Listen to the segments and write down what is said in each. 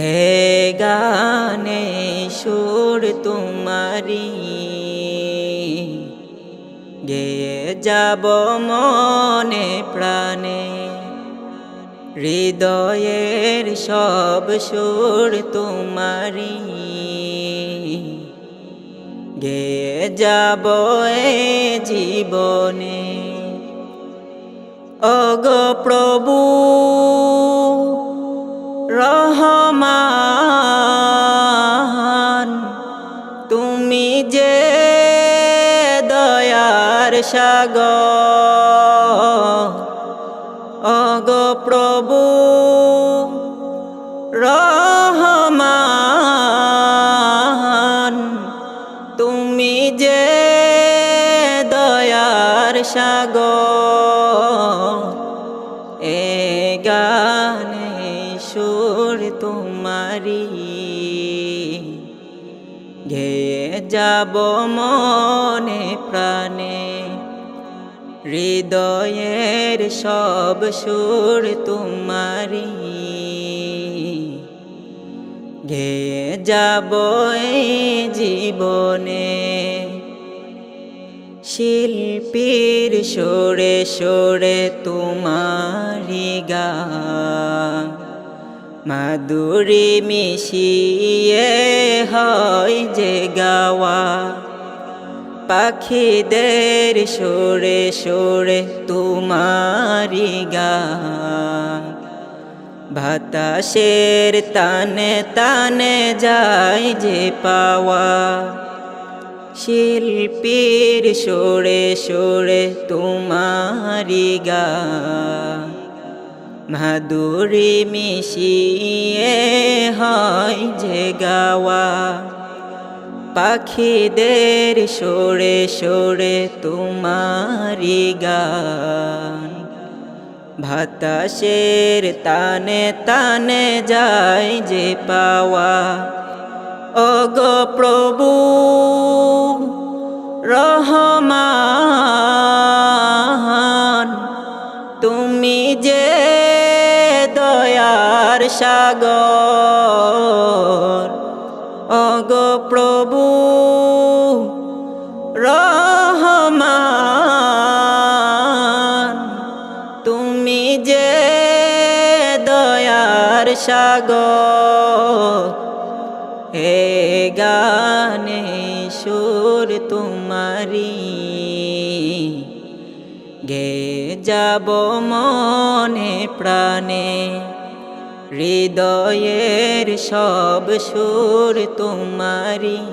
এ গানে সুর তোমারি গেয়ে যাব মনে প্রাণে, হৃদয়ের সব সুর তোমারি গেয়ে যাব এ জীবনে। ওগো প্রভু রহমান, তুমি যে দয়ার সাগর। ওগো প্রভু রহমান, তুমি যে দয়ার সাগর। এ গানে সুর তোমারি গেয়ে যাব মনে প্রাণে, হৃদয়ের সব সুর তোমারি গেয়ে যাব এই জীবনে। শিল্পীর সুরে সুরে তোমারি গান, মাধুরী মিশিয়ে হয় যে গাওয়া। পাখিদের সুরে সুরে তোমারি গান, বাতাসের তানে তানে যায় যে পাওয়া। শিল্পীর সুরে সুরে তোমারি গান, মাধুরী মিশিয়ে হয় যে গাওয়া। পাখিদের সুরে সুরে তোমারি গান, বাতাসের তানে তানে যায় যে পাওয়া। ওগো প্রভু রহমান, তুমি যে দয়ার সাগর। ওগো প্রভু রহমান, তুমি যে দয়ার সাগর। হে গানে সুর তোমারি গেয়ে যাব মনে প্রাণে, হৃদয়ের সব সুর তোমারি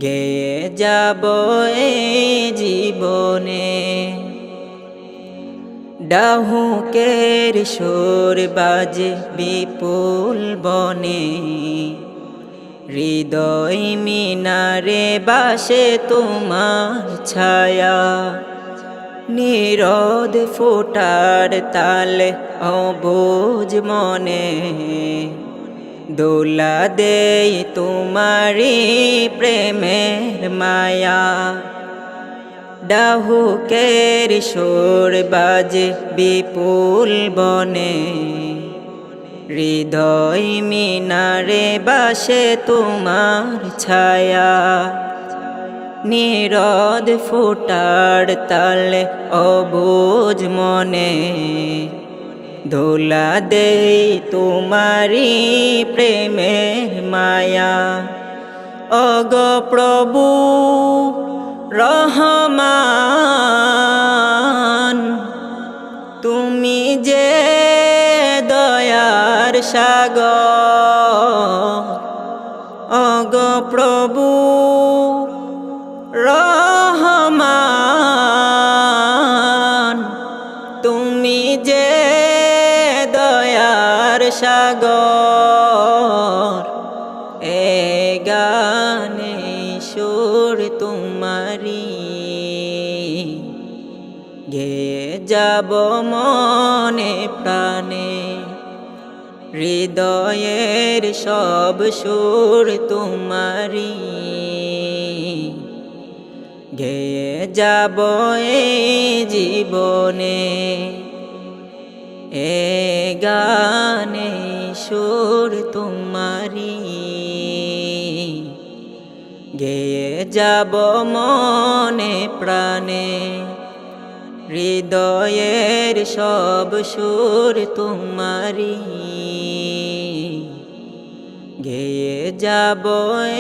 গেয়ে যাব এই জীবনে। ডাহুকের সুর বাজে বিপুল বনে, হৃদয় মিনারে বাসে তোমার ছায়া। নীরদ ফোটার তালে অবুঝ মনে, দোলা দেই তোমারি প্রেমের মায়া। ডাহুকের সুর বাজে বিপুল বনে, হৃদয় মিনারে বাসে তোমার ছায়া। নীরদ ফোটার তালে অবুঝ মনে, দোলা দেই তোমারি প্রেমের মায়া। ওগো প্রভু রহমান, তুমি যে দয়ার সাগর। ওগো প্রভু রহমান, তুমি যে দয়ার সাগর। এ গানে সুর তোমারি গেয়ে যাব মনে প্রাণে, হৃদয়ের সব সুর তোমারি গেয়ে যাব এই জীবনে। এ গানে সুর তোমারি গেয়ে যাব মনে প্রাণে হৃদয়ের সব সুর তোমারি গেয়ে যাব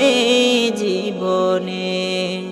এই জীবনে।